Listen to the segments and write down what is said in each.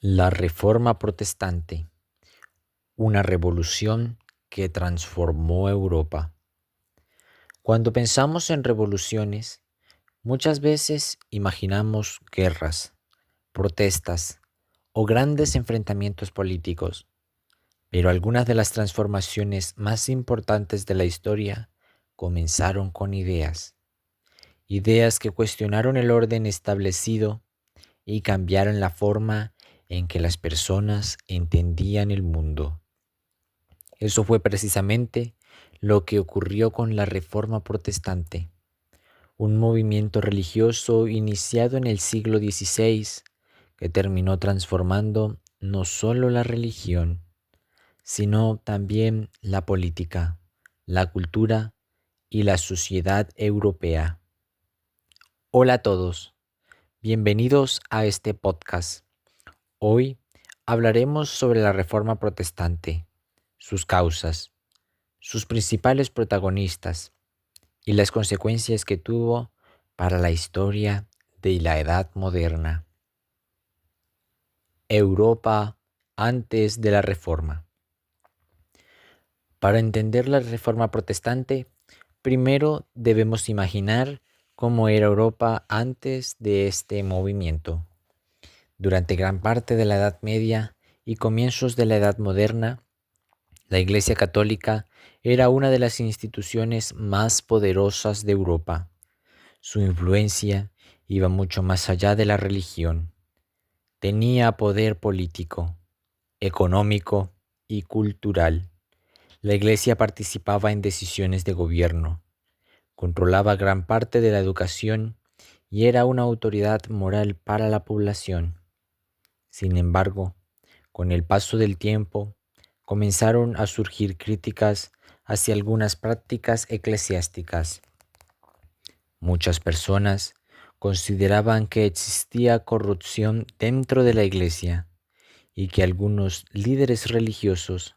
La Reforma Protestante, una revolución que transformó Europa. Cuando pensamos en revoluciones, muchas veces imaginamos guerras, protestas o grandes enfrentamientos políticos, pero algunas de las transformaciones más importantes de la historia comenzaron con ideas que cuestionaron el orden establecido y cambiaron la forma en que las personas entendían el mundo. Eso fue precisamente lo que ocurrió con la Reforma Protestante, un movimiento religioso iniciado en el siglo XVI que terminó transformando no solo la religión, sino también la política, la cultura y la sociedad europea. Hola a todos, bienvenidos a este podcast. Hoy hablaremos sobre la Reforma Protestante, sus causas, sus principales protagonistas y las consecuencias que tuvo para la historia de la Edad Moderna. Europa antes de la Reforma. Para entender la Reforma Protestante, primero debemos imaginar cómo era Europa antes de este movimiento. Durante gran parte de la Edad Media y comienzos de la Edad Moderna, la Iglesia Católica era una de las instituciones más poderosas de Europa. Su influencia iba mucho más allá de la religión. Tenía poder político, económico y cultural. La Iglesia participaba en decisiones de gobierno, controlaba gran parte de la educación y era una autoridad moral para la población. Sin embargo, con el paso del tiempo, comenzaron a surgir críticas hacia algunas prácticas eclesiásticas. Muchas personas consideraban que existía corrupción dentro de la iglesia y que algunos líderes religiosos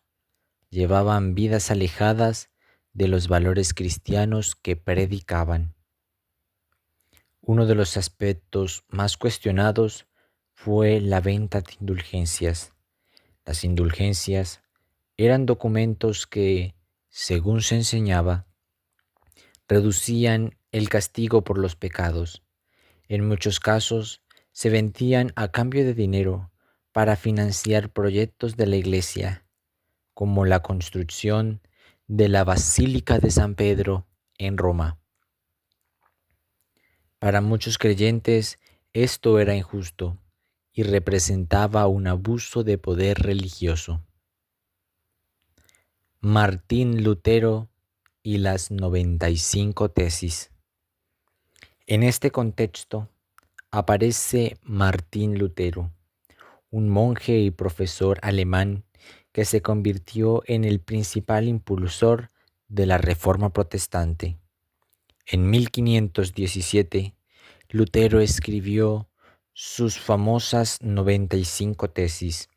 llevaban vidas alejadas de los valores cristianos que predicaban. Uno de los aspectos más cuestionados fue la venta de indulgencias. Las indulgencias eran documentos que, según se enseñaba, reducían el castigo por los pecados. En muchos casos se vendían a cambio de dinero para financiar proyectos de la iglesia, como la construcción de la Basílica de San Pedro en Roma. Para muchos creyentes esto era injusto y representaba un abuso de poder religioso. Martín Lutero y las 95 tesis. En este contexto aparece Martín Lutero, un monje y profesor alemán que se convirtió en el principal impulsor de la Reforma Protestante. En 1517, Lutero escribió sus famosas 95 tesis,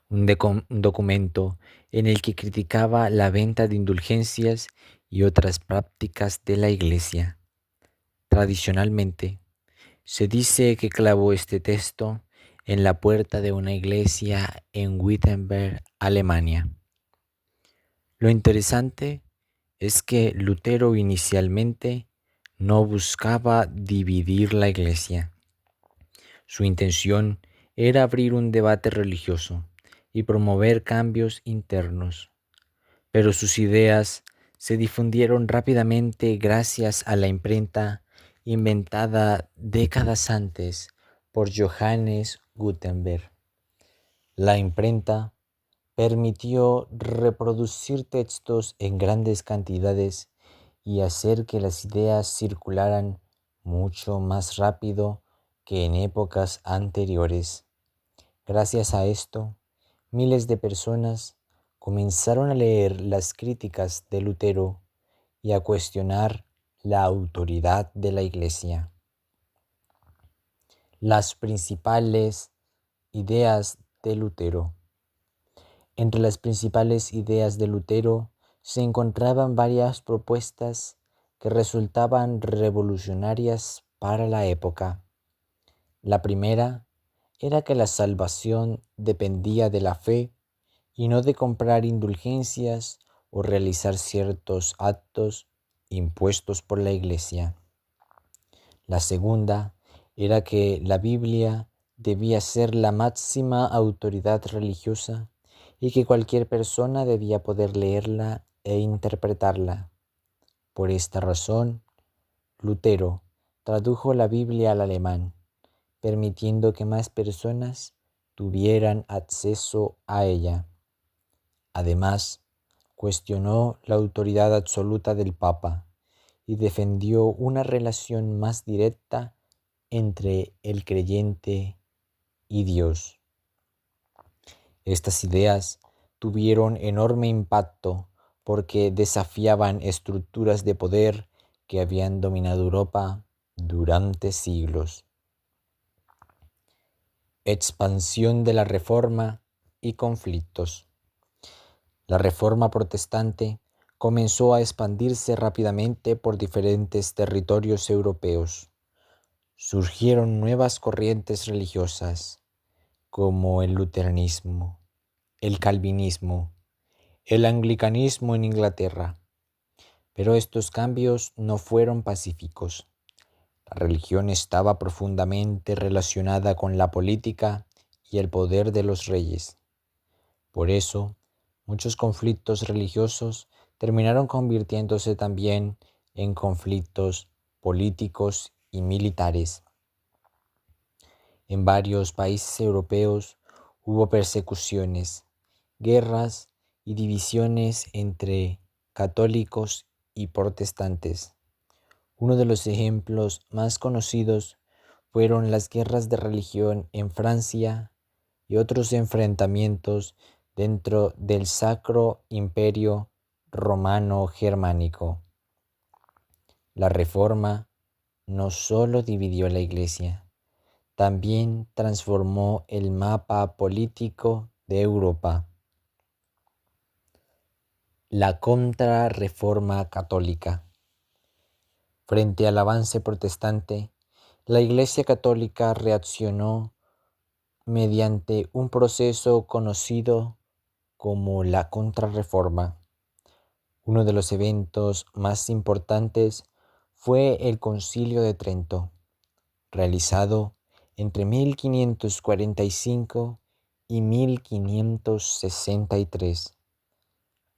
un documento en el que criticaba la venta de indulgencias y otras prácticas de la Iglesia. Tradicionalmente, se dice que clavó este texto en la puerta de una iglesia en Wittenberg, Alemania. Lo interesante es que Lutero inicialmente no buscaba dividir la iglesia. Su intención era abrir un debate religioso y promover cambios internos, pero sus ideas se difundieron rápidamente gracias a la imprenta inventada décadas antes por Johannes Gutenberg. La imprenta permitió reproducir textos en grandes cantidades y hacer que las ideas circularan mucho más rápido que en épocas anteriores. Gracias a esto, miles de personas comenzaron a leer las críticas de Lutero y a cuestionar la autoridad de la Iglesia. Las principales ideas de Lutero. Entre las principales ideas de Lutero se encontraban varias propuestas que resultaban revolucionarias para la época. La primera era que la salvación dependía de la fe y no de comprar indulgencias o realizar ciertos actos impuestos por la Iglesia. La segunda era que la Biblia debía ser la máxima autoridad religiosa y que cualquier persona debía poder leerla e interpretarla. Por esta razón, Lutero tradujo la Biblia al alemán, permitiendo que más personas tuvieran acceso a ella. Además, cuestionó la autoridad absoluta del Papa y defendió una relación más directa entre el creyente y Dios. Estas ideas tuvieron enorme impacto porque desafiaban estructuras de poder que habían dominado Europa durante siglos. Expansión de la Reforma y conflictos. La Reforma protestante comenzó a expandirse rápidamente por diferentes territorios europeos. Surgieron nuevas corrientes religiosas, como el luteranismo, el calvinismo, el anglicanismo en Inglaterra. Pero estos cambios no fueron pacíficos. La religión estaba profundamente relacionada con la política y el poder de los reyes. Por eso, muchos conflictos religiosos terminaron convirtiéndose también en conflictos políticos y militares. En varios países europeos hubo persecuciones, guerras y divisiones entre católicos y protestantes. Uno de los ejemplos más conocidos fueron las guerras de religión en Francia y otros enfrentamientos dentro del Sacro Imperio Romano Germánico. La Reforma no solo dividió la Iglesia, también transformó el mapa político de Europa. La Contrarreforma Católica. Frente al avance protestante, la Iglesia Católica reaccionó mediante un proceso conocido como la Contrarreforma. Uno de los eventos más importantes fue el Concilio de Trento, realizado entre 1545 y 1563.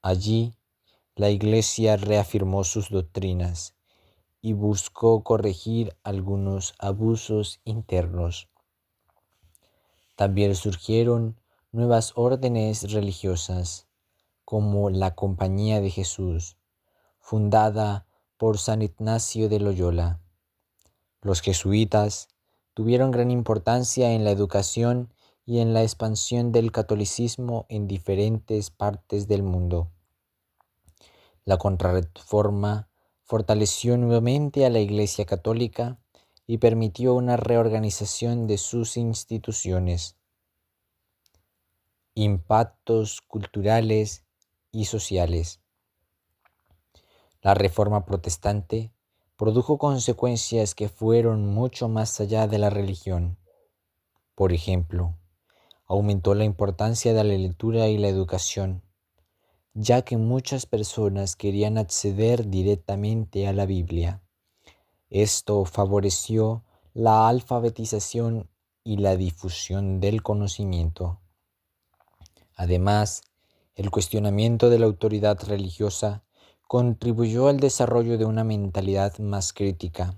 Allí, la Iglesia reafirmó sus doctrinas y buscó corregir algunos abusos internos. También surgieron nuevas órdenes religiosas, como la Compañía de Jesús, fundada por San Ignacio de Loyola. Los jesuitas tuvieron gran importancia en la educación y en la expansión del catolicismo en diferentes partes del mundo. La Contrarreforma fortaleció nuevamente a la Iglesia Católica y permitió una reorganización de sus instituciones. Impactos culturales y sociales. La Reforma protestante produjo consecuencias que fueron mucho más allá de la religión. Por ejemplo, aumentó la importancia de la lectura y la educación, ya que muchas personas querían acceder directamente a la Biblia. Esto favoreció la alfabetización y la difusión del conocimiento. Además, el cuestionamiento de la autoridad religiosa contribuyó al desarrollo de una mentalidad más crítica.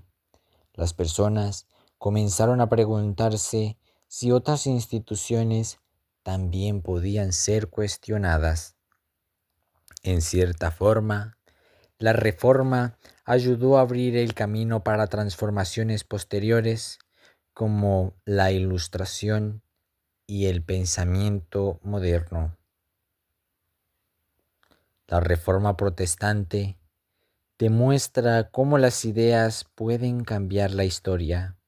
Las personas comenzaron a preguntarse si otras instituciones también podían ser cuestionadas. En cierta forma, la Reforma ayudó a abrir el camino para transformaciones posteriores como la Ilustración y el pensamiento moderno. La Reforma protestante demuestra cómo las ideas pueden cambiar la historia.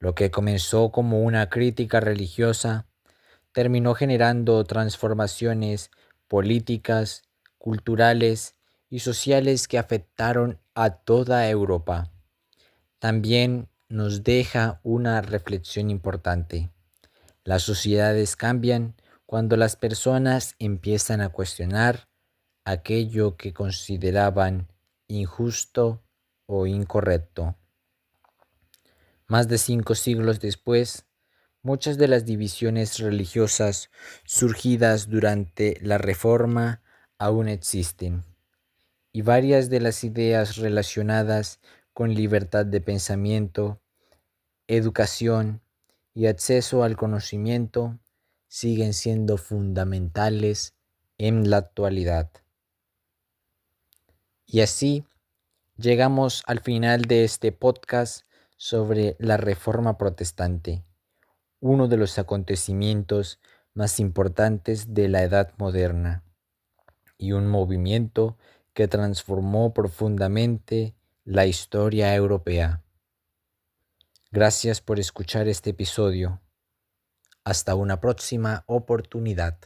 Lo que comenzó como una crítica religiosa terminó generando transformaciones políticas, culturales y sociales que afectaron a toda Europa. También nos deja una reflexión importante. Las sociedades cambian cuando las personas empiezan a cuestionar aquello que consideraban injusto o incorrecto. Más de 5 siglos después, muchas de las divisiones religiosas surgidas durante la Reforma aún existen, y varias de las ideas relacionadas con libertad de pensamiento, educación y acceso al conocimiento siguen siendo fundamentales en la actualidad. Y así llegamos al final de este podcast sobre la Reforma Protestante, uno de los acontecimientos más importantes de la Edad Moderna y un movimiento que transformó profundamente la historia europea. Gracias por escuchar este episodio. Hasta una próxima oportunidad.